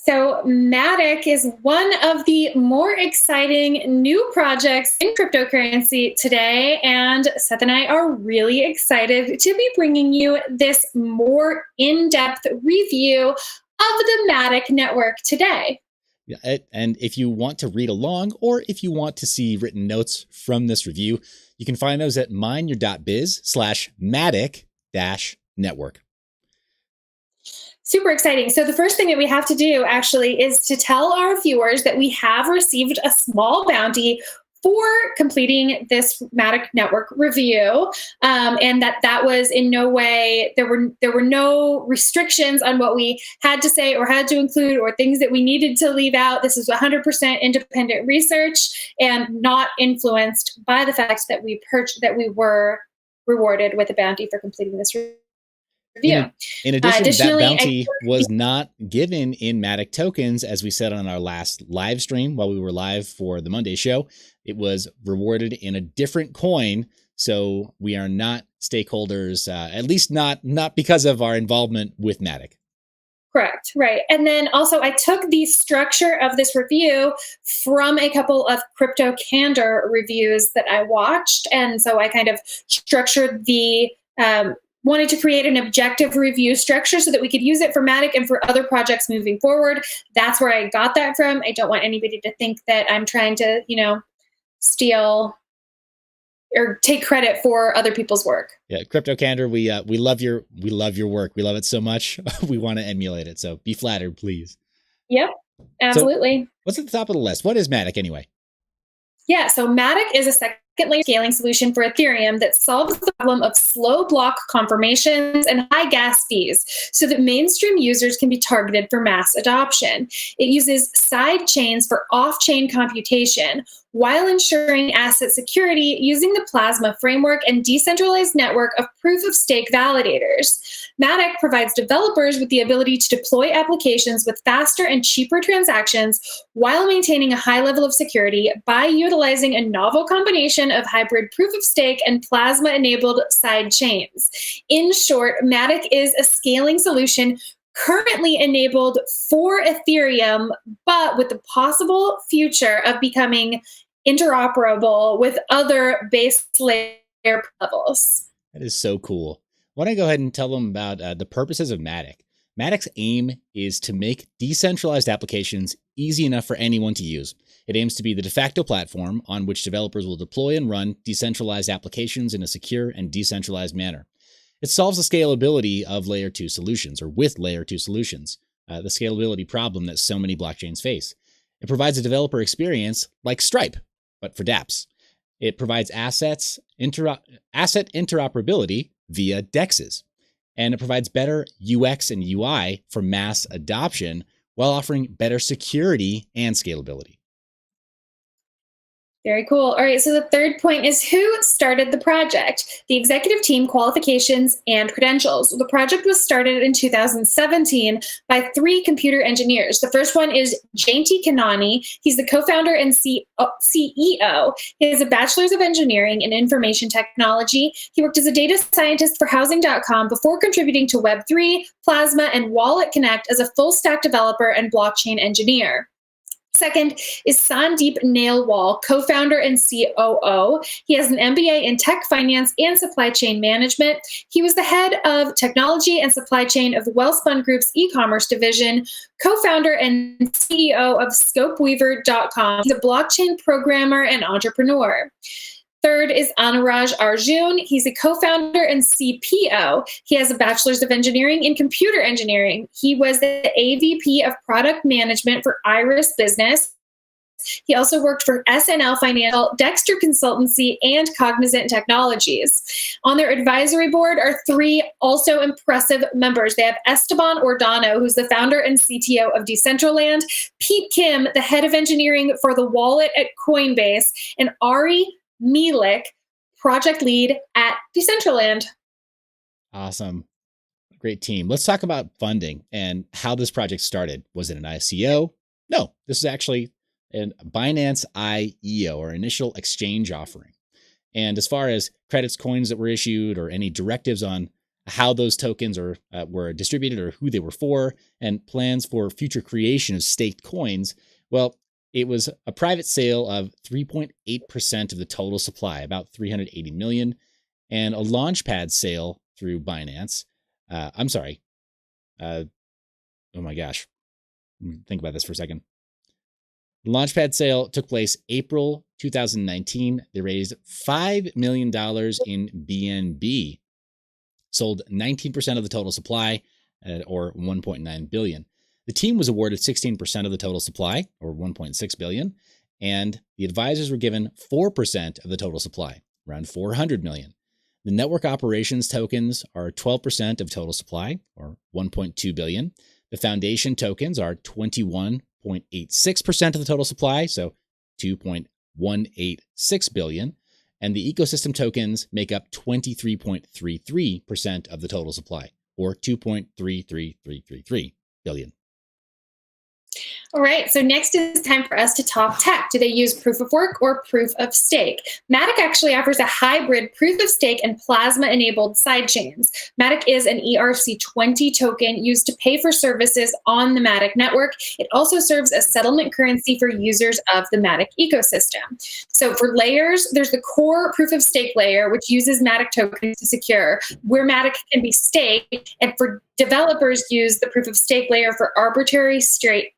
So, Matic is one of the more exciting new projects in cryptocurrency today. And Seth and I are really excited to be bringing you this more in depth review of the Matic network today. Yeah, and if you want to read along or if you want to see written notes from this review, you can find those at mineyour.biz/Matic-network. Super exciting. So, the first thing that we have to do actually is to tell our viewers that we have received a small bounty for completing this Matic network review, and that was in no way, there were no restrictions on what we had to say or had to include or things that we needed to leave out. This is 100% independent research and not influenced by the fact that we were rewarded with a bounty for completing this review. In addition, that bounty was not given in Matic tokens, as we said on our last live stream while we were live for the Monday show. It was rewarded in a different coin, so we are not stakeholders, at least not because of our involvement with Matic. Correct, right. And then also I took the structure of this review from a couple of Crypto Candor reviews that I watched, and so I kind of structured wanted to create an objective review structure so that we could use it for Matic and for other projects moving forward. That's where I got that from. I don't want anybody to think that I'm trying to, steal or take credit for other people's work. Yeah, Crypto Candor, we love your work. We love it so much. We want to emulate it. So be flattered, please. Yep, absolutely. So what's at the top of the list? What is Matic anyway? Yeah, so Matic is a second layer scaling solution for Ethereum that solves the problem of slow block confirmations and high gas fees so that mainstream users can be targeted for mass adoption. It uses side chains for off-chain computation while ensuring asset security using the Plasma framework and decentralized network of proof-of-stake validators. Matic provides developers with the ability to deploy applications with faster and cheaper transactions while maintaining a high level of security by utilizing a novel combination of hybrid proof-of-stake and Plasma-enabled side chains. In short, Matic is a scaling solution currently enabled for Ethereum, but with the possible future of becoming interoperable with other base layer levels. That is so cool. Why don't I go ahead and tell them about the purposes of Matic? Matic's aim is to make decentralized applications easy enough for anyone to use. It aims to be the de facto platform on which developers will deploy and run decentralized applications in a secure and decentralized manner. It solves the scalability of layer 2 solutions, or with layer 2 solutions, the scalability problem that so many blockchains face. It provides a developer experience like Stripe, but for dApps. It provides asset interoperability via DEXs, and it provides better UX and UI for mass adoption while offering better security and scalability. Very cool. All right, so the third point is who started the project, the executive team, qualifications, and credentials. The project was started in 2017 by 3 computer engineers. The first one is Jainty Kanani. He's the co-founder and CEO. He has a bachelor's of engineering in information technology. He worked as a data scientist for housing.com before contributing to Web3, Plasma, and Wallet Connect as a full-stack developer and blockchain engineer. Second is Sandeep Nailwal, co-founder and COO. He has an MBA in tech finance and supply chain management. He was the head of technology and supply chain of Wellspun Group's e-commerce division, co-founder and CEO of ScopeWeaver.com. He's a blockchain programmer and entrepreneur. Third is Anuraj Arjun. He's a co-founder and CPO. He has a bachelor's of engineering in computer engineering. He was the AVP of product management for Iris Business. He also worked for SNL Financial, Dexter Consultancy, and Cognizant Technologies. On their advisory board are 3 also impressive members. They have Esteban Ordano, who's the founder and CTO of Decentraland, Pete Kim, the head of engineering for the wallet at Coinbase, and Ari Milik, project lead at Decentraland. Awesome. Great team. Let's talk about funding and how this project started. Was it an ICO? No, this is actually a Binance IEO, or initial exchange offering. And as far as credits, coins that were issued, or any directives on how those tokens were distributed or who they were for, and plans for future creation of staked coins, well, it was a private sale of 3.8% of the total supply, about 380 million, and a launchpad sale through Binance. I'm sorry. Oh my gosh. Think about this for a second. The launchpad sale took place April 2019. They raised $5 million in BNB, sold 19% of the total supply, or 1.9 billion. The team was awarded 16% of the total supply, or 1.6 billion, and the advisors were given 4% of the total supply, around 400 million. The network operations tokens are 12% of total supply, or 1.2 billion. The foundation tokens are 21.86% of the total supply, so 2.186 billion. And the ecosystem tokens make up 23.33% of the total supply, or 2.33333 billion. All right, so next is time for us to talk tech. Do they use proof of work or proof of stake? Matic actually offers a hybrid proof of stake and plasma-enabled sidechains. Matic is an ERC20 token used to pay for services on the Matic network. It also serves as settlement currency for users of the Matic ecosystem. So for layers, there's the core proof of stake layer, which uses Matic tokens to secure where Matic can be staked, and for developers use the proof of stake layer for arbitrary state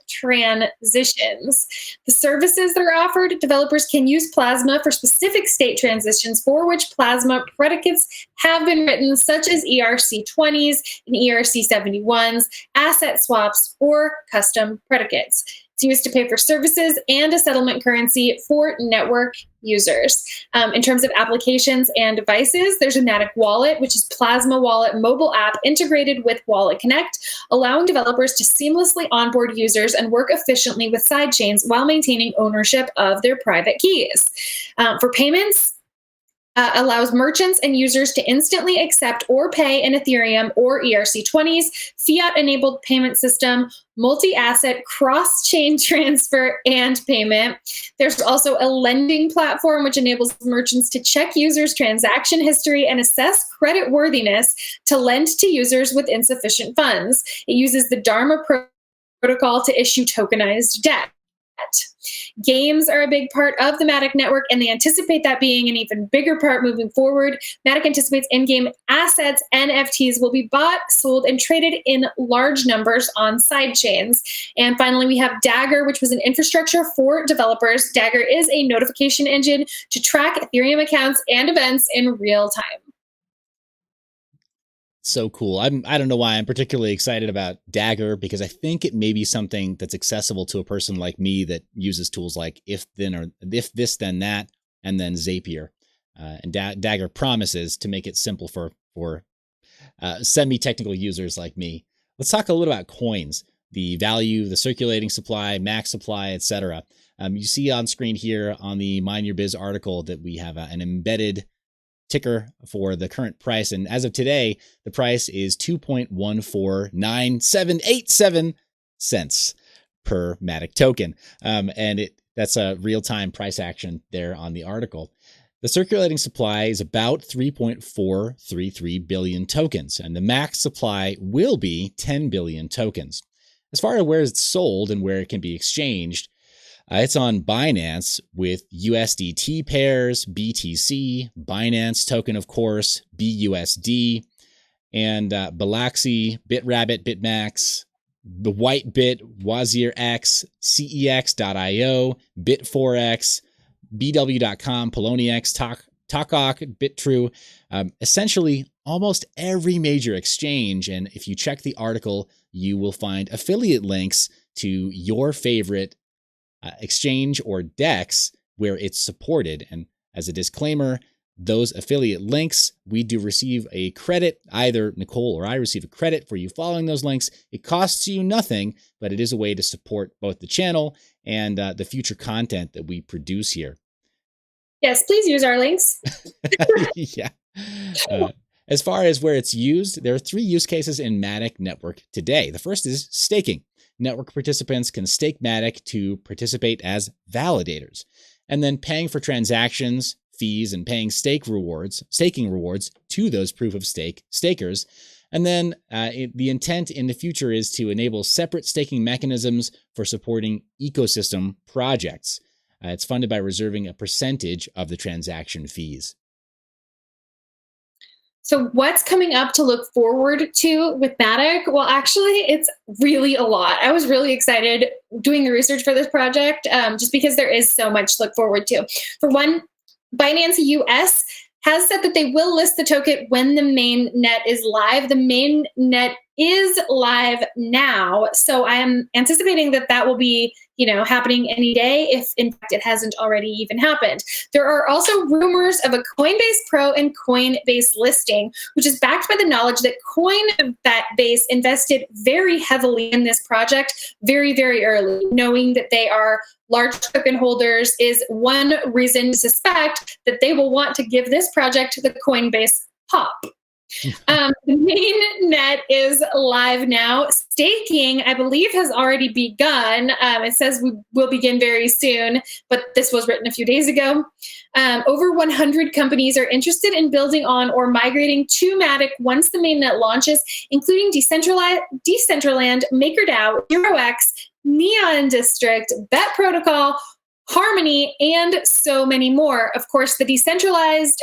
transitions. The services that are offered, developers can use Plasma for specific state transitions for which Plasma predicates have been written, such as ERC20s and ERC71s, asset swaps, or custom predicates. It's used to pay for services and a settlement currency for network users. In terms of applications and devices, there's a Matic Wallet, which is Plasma Wallet mobile app integrated with Wallet Connect, allowing developers to seamlessly onboard users and work efficiently with sidechains while maintaining ownership of their private keys. For payments, allows merchants and users to instantly accept or pay in Ethereum or ERC20s, fiat-enabled payment system, multi-asset cross-chain transfer and payment. There's also a lending platform which enables merchants to check users' transaction history and assess credit worthiness to lend to users with insufficient funds. It uses the Dharma protocol to issue tokenized debt. Games are a big part of the Matic network, and they anticipate that being an even bigger part moving forward. Matic anticipates in-game assets, NFTs, will be bought, sold, and traded in large numbers on sidechains. And finally, we have Dagger, which was an infrastructure for developers. Dagger is a notification engine to track Ethereum accounts and events in real time. So cool. I don't know why I'm particularly excited about Dagger, because I think it may be something that's accessible to a person like me that uses tools like if this then that, and then Zapier. And Dagger promises to make it simple for semi-technical users like me. Let's talk a little about coins, the value, the circulating supply, max supply, etc. You see on screen here on the Mind Your Biz article that we have an embedded ticker for the current price. And as of today, the price is 2.149787 cents per Matic token. And that's a real-time price action there on the article. The circulating supply is about 3.433 billion tokens, and the max supply will be 10 billion tokens. As far as where it's sold and where it can be exchanged, it's on Binance with USDT pairs, BTC, Binance token, of course, BUSD, and Bilaxy, BitRabbit, BitMax, the Whitebit, WazirX, CEX.io, Bit4X, BW.com, Poloniex, Takok, BitTrue, essentially almost every major exchange. And if you check the article, you will find affiliate links to your favorite exchange or DEX where it's supported. And as a disclaimer, those affiliate links, we do receive a credit. Either Nicole or I receive a credit for you following those links. It costs you nothing, but it is a way to support both the channel and the future content that we produce here. Yes, please use our links. Yeah. As far as where it's used, there are 3 use cases in Matic network today. The first is staking. Network participants can stake Matic to participate as validators. And then paying for transactions fees and paying staking rewards to those proof of stake stakers. And then the intent in the future is to enable separate staking mechanisms for supporting ecosystem projects. It's funded by reserving a percentage of the transaction fees. So what's coming up to look forward to with Matic? Well, actually, it's really a lot. I was really excited doing the research for this project just because there is so much to look forward to. For one, Binance US has said that they will list the token when the main net is live. The main net is live now. So I am anticipating that that will be, happening any day, if in fact it hasn't already even happened. There are also rumors of a Coinbase Pro and Coinbase listing, which is backed by the knowledge that Coinbase invested very heavily in this project very, very early, knowing that they are large token holders is one reason to suspect that they will want to give this project the Coinbase pop. The main net is live now. Staking, I believe, has already begun. It says we will begin very soon, but this was written a few days ago. Over 100 companies are interested in building on or migrating to Matic once the mainnet launches, including Decentraland, MakerDAO, HeroX, Neon District, Bet Protocol, Harmony, and so many more. Of course, the Decentraland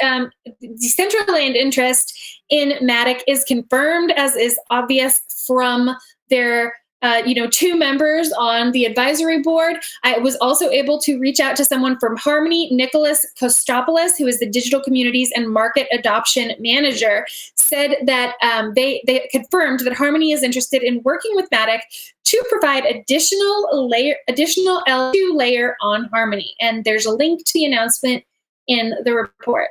interest in Matic is confirmed, as is obvious from their two members on the advisory board. I was also able to reach out to someone from Harmony, Nicholas Kostopoulos, who is the Digital Communities and Market Adoption Manager, said that they confirmed that Harmony is interested in working with Matic to provide additional L2 layer on Harmony. And there's a link to the announcement in the report.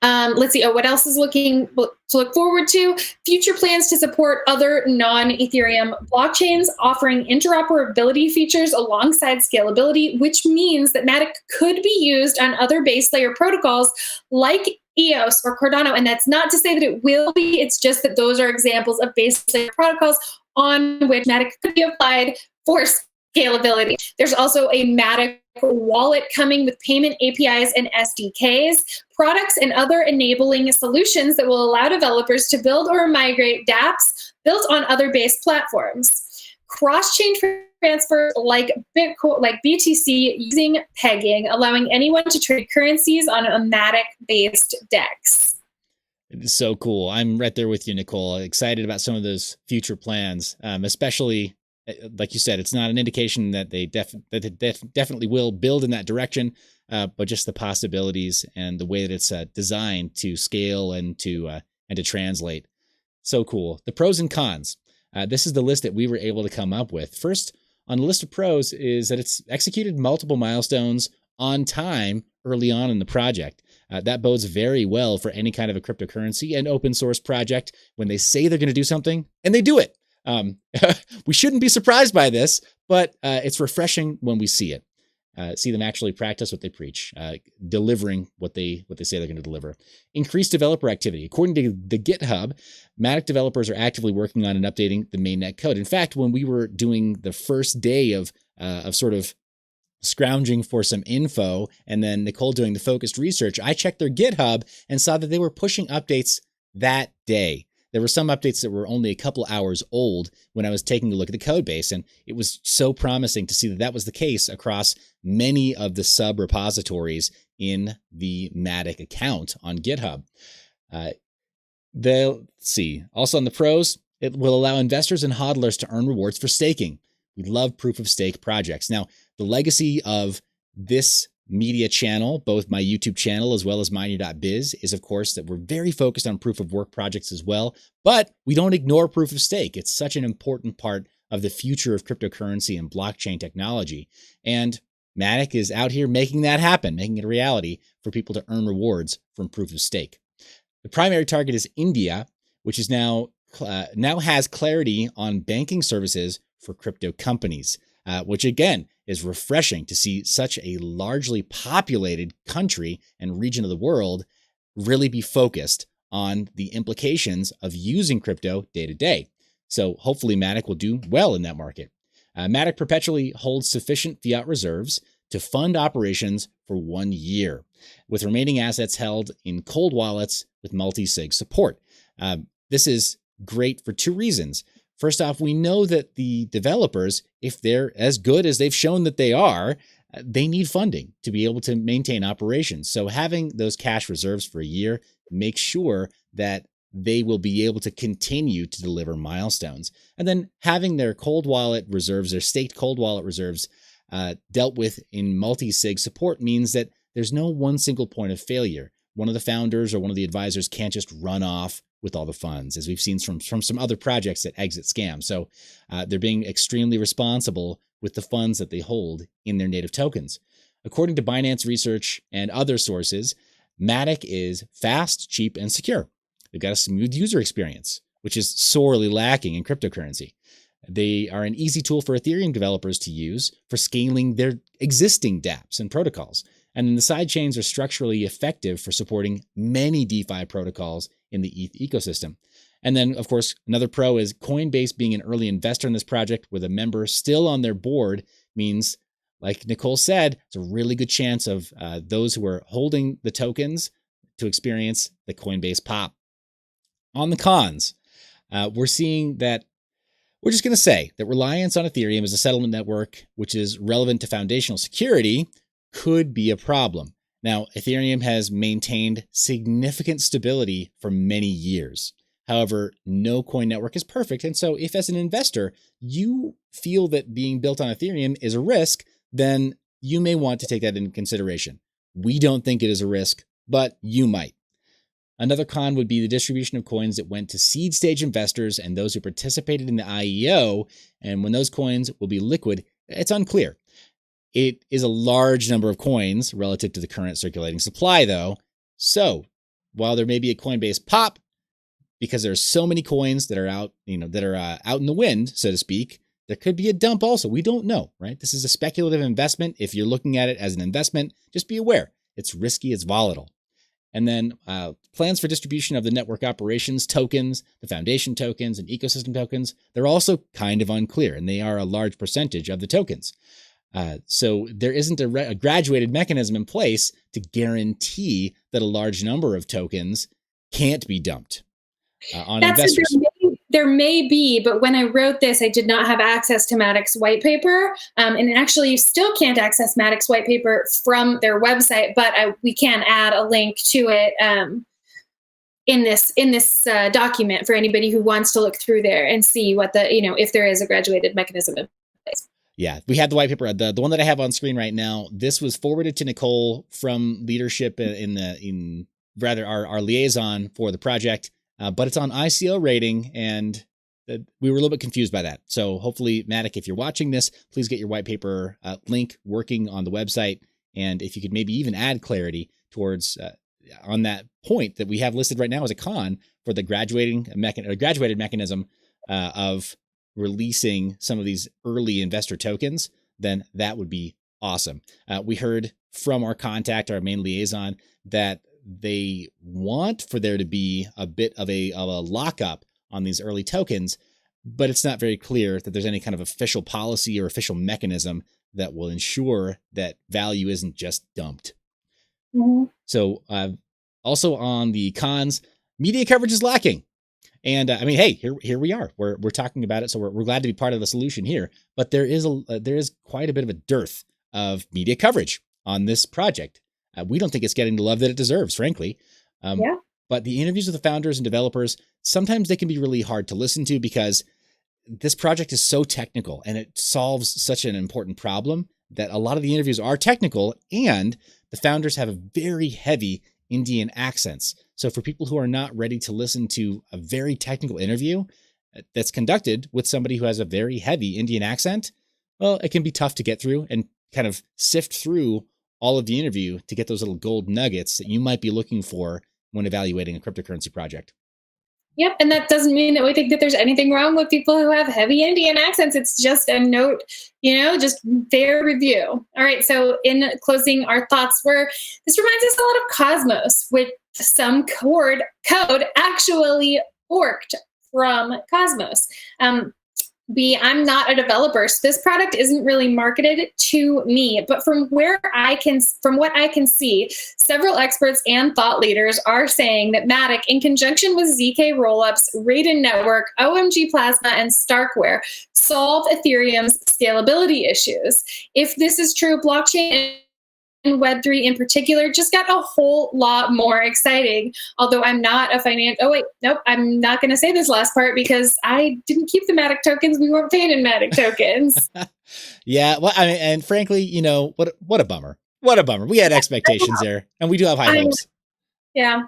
Let's see. What else is to look forward to? Future plans to support other non-Ethereum blockchains, offering interoperability features alongside scalability, which means that Matic could be used on other base layer protocols like EOS or Cardano. And that's not to say that it will be. It's just that those are examples of base layer protocols on which Matic could be applied for scalability. There's also a Matic wallet coming with payment APIs and SDKs, products, and other enabling solutions that will allow developers to build or migrate dApps built on other base platforms. Cross-chain transfer like Bitcoin, like BTC, using pegging, allowing anyone to trade currencies on a Matic-based DEX. It is so cool. I'm right there with you, Nicole. Excited about some of those future plans, especially, like you said, it's not an indication that they definitely will build in that direction, but just the possibilities and the way that it's designed to scale and to translate. So cool. The pros and cons. This is the list that we were able to come up with. First on the list of pros is that it's executed multiple milestones on time early on in the project. That bodes very well for any kind of a cryptocurrency and open source project when they say they're going to do something and they do it. We shouldn't be surprised by this, but it's refreshing when we see it. See them actually practice what they preach, delivering what they say they're going to deliver. Increased developer activity. According to the GitHub, Matic developers are actively working on and updating the mainnet code. In fact, when we were doing the first day of sort of scrounging for some info, and then Nicole doing the focused research, I checked their GitHub and saw that they were pushing updates that day. There were some updates that were only a couple hours old when I was taking a look at the code base, and it was so promising to see that that was the case across many of the sub repositories in the Matic account on GitHub. Let's see. Also on the pros, it will allow investors and hodlers to earn rewards for staking. We love proof of stake projects. Now, the legacy of this media channel, both my YouTube channel as well as Miner.biz, is of course that we're very focused on proof of work projects as well, but we don't ignore proof of stake. It's such an important part of the future of cryptocurrency and blockchain technology. And Matic is out here making that happen, making it a reality for people to earn rewards from proof of stake. The primary target is India, which is now has clarity on banking services for crypto companies, which again is refreshing to see such a largely populated country and region of the world really be focused on the implications of using crypto day to day. So hopefully Matic will do well in that market. Matic perpetually holds sufficient fiat reserves to fund operations for 1 year, with remaining assets held in cold wallets with multi-sig support. This is great for 2 reasons. First off, we know that the developers, if they're as good as they've shown that they are, they need funding to be able to maintain operations. So having those cash reserves for a year makes sure that they will be able to continue to deliver milestones. And then having their cold wallet reserves, their staked cold wallet reserves, dealt with in multi-sig support means that there's no one single point of failure. One of the founders or one of the advisors can't just run off with all the funds, as we've seen from some other projects that exit scams. So they're being extremely responsible with the funds that they hold in their native tokens. According to Binance Research and other sources, Matic is fast, cheap, and secure. They've got a smooth user experience, which is sorely lacking in cryptocurrency. They are an easy tool for Ethereum developers to use for scaling their existing dApps and protocols. And then the sidechains are structurally effective for supporting many DeFi protocols in the ETH ecosystem. And then, of course, another pro is Coinbase being an early investor in this project with a member still on their board means, like Nicole said, it's a really good chance of those who are holding the tokens to experience the Coinbase pop. On the cons, we're seeing that we're just going to say that reliance on Ethereum as a settlement network, which is relevant to foundational security, could be a problem. Now, Ethereum has maintained significant stability for many years. However, no coin network is perfect. And so if as an investor, you feel that being built on Ethereum is a risk, then you may want to take that into consideration. We don't think it is a risk, but you might. Another con would be the distribution of coins that went to seed stage investors and those who participated in the IEO. And when those coins will be liquid, it's unclear. It is a large number of coins relative to the current circulating supply, though. So while there may be a Coinbase pop, because there's so many coins that are out, out in the wind, so to speak, there could be a dump also. We don't know, right? This is a speculative investment. If you're looking at it as an investment, just be aware. It's risky, it's volatile. And then plans for distribution of the network operations tokens, the foundation tokens, and ecosystem tokens, they're also kind of unclear, and they are a large percentage of the tokens. So there isn't a graduated mechanism in place to guarantee that a large number of tokens can't be dumped on investors. There may be, but when I wrote this, I did not have access to Matic's white paper. And actually, you still can't access Matic's white paper from their website, but we can add a link to it in this document for anybody who wants to look through there and see what if there is a graduated mechanism in place. Yeah, we had the white paper. The one that I have on screen right now, this was forwarded to Nicole from leadership in our liaison for the project. But it's on ICO rating, and we were a little bit confused by that. So hopefully, Matic, if you're watching this, please get your white paper link working on the website. And if you could maybe even add clarity towards on that point that we have listed right now as a con for the graduated mechanism of releasing some of these early investor tokens, then that would be awesome. We heard from our contact, our main liaison, that they want for there to be a bit of a lockup on these early tokens, but it's not very clear that there's any kind of official policy or official mechanism that will ensure that value isn't just dumped. Mm-hmm. So also on the cons, media coverage is lacking. And hey, here we are. We're talking about it, so we're glad to be part of the solution here. But there is quite a bit of a dearth of media coverage on this project. We don't think it's getting the love that it deserves, frankly. But the interviews with the founders and developers, sometimes they can be really hard to listen to because this project is so technical and it solves such an important problem that a lot of the interviews are technical, and the founders have very heavy Indian accents. So for people who are not ready to listen to a very technical interview that's conducted with somebody who has a very heavy Indian accent, well, it can be tough to get through and kind of sift through all of the interview to get those little gold nuggets that you might be looking for when evaluating a cryptocurrency project. Yep. And that doesn't mean that we think that there's anything wrong with people who have heavy Indian accents. It's just a note, just fair review. All right. So in closing, our thoughts were, this reminds us a lot of Cosmos, with some code actually forked from Cosmos. I'm not a developer, so this product isn't really marketed to me. But from what I can see, several experts and thought leaders are saying that Matic, in conjunction with ZK rollups, Raiden Network, OMG Plasma, and Starkware, solve Ethereum's scalability issues. If this is true, blockchain and Web3 in particular just got a whole lot more exciting. Although I'm not a oh wait, nope, I'm not going to say this last part because I didn't keep the Matic tokens. We weren't paid in Matic tokens. Yeah, well, I mean, and frankly, what a bummer. What a bummer. We had expectations there, and we do have high hopes. Yeah.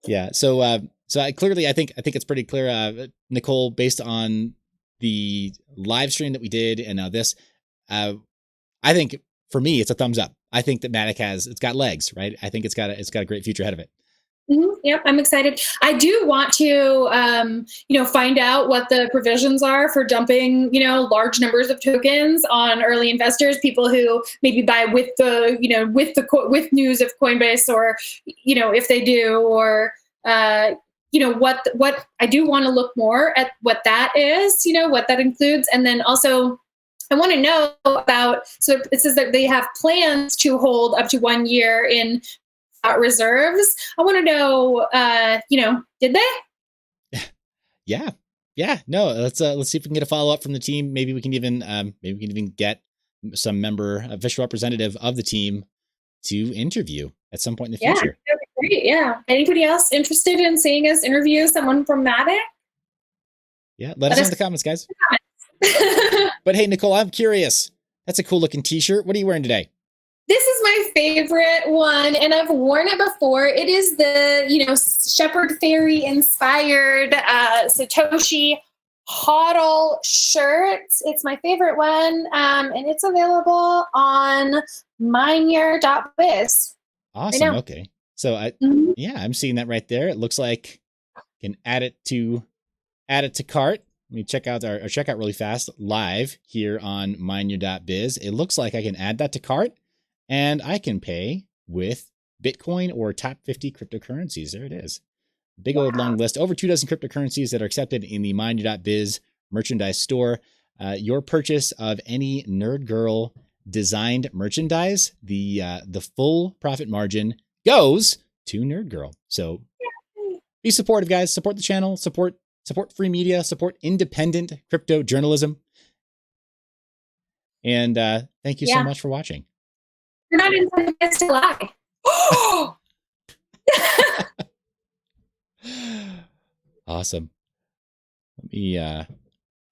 Yeah. So I think it's pretty clear, Nicole, based on the live stream that we did and now this, I think for me, it's a thumbs up. I think that Matic it's got legs, right? I think it's got a great future ahead of it. Mm-hmm. Yep, I'm excited. I do want to, find out what the provisions are for dumping, large numbers of tokens on early investors, people who maybe buy with news of Coinbase, or, if they do, or, what I do want to look more at what that is, what that includes, and then also, I want to know about, so it says that they have plans to hold up to 1 year in reserves. I want to know, did they? Yeah. No, let's see if we can get a follow up from the team. Maybe we can even get some official representative of the team to interview at some point in the future. That'd be great. Yeah. Anybody else interested in seeing us interview someone from Matic? Yeah. Let us know in the comments, guys. But hey, Nicole, I'm curious. That's a cool looking t-shirt. What are you wearing today? This is my favorite one, and I've worn it before. It is the, Shepherd Fairy inspired Satoshi HODL shirt. It's my favorite one, and it's available on mineyear.biz. Awesome. Okay. So I'm seeing that right there. It looks like I can add it to cart. Let me check out our checkout really fast live here on mineyear.biz. It looks like I can add that to cart and I can pay with Bitcoin or top 50 cryptocurrencies. There it is. Big old long list. Over 24 cryptocurrencies that are accepted in the mineyear.biz merchandise store. Your purchase of any Nerd Girl designed merchandise, the full profit margin goes to Nerd Girl. So be supportive, guys. Support the channel. Support free media, support independent crypto journalism. And thank you so much for watching. You're not incentivized to lie. Awesome. Let me oh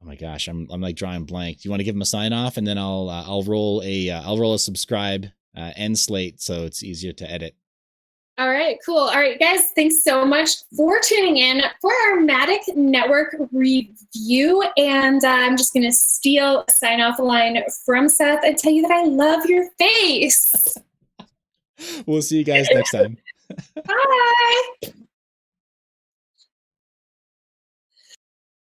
my gosh, I'm like drawing blank. Do you want to give him a sign off, and then I'll roll a subscribe end slate so it's easier to edit. All right, cool. All right, guys, thanks so much for tuning in for our Matic Network review. And I'm just going to steal a sign-off line from Seth and tell you that I love your face. We'll see you guys next time. Bye.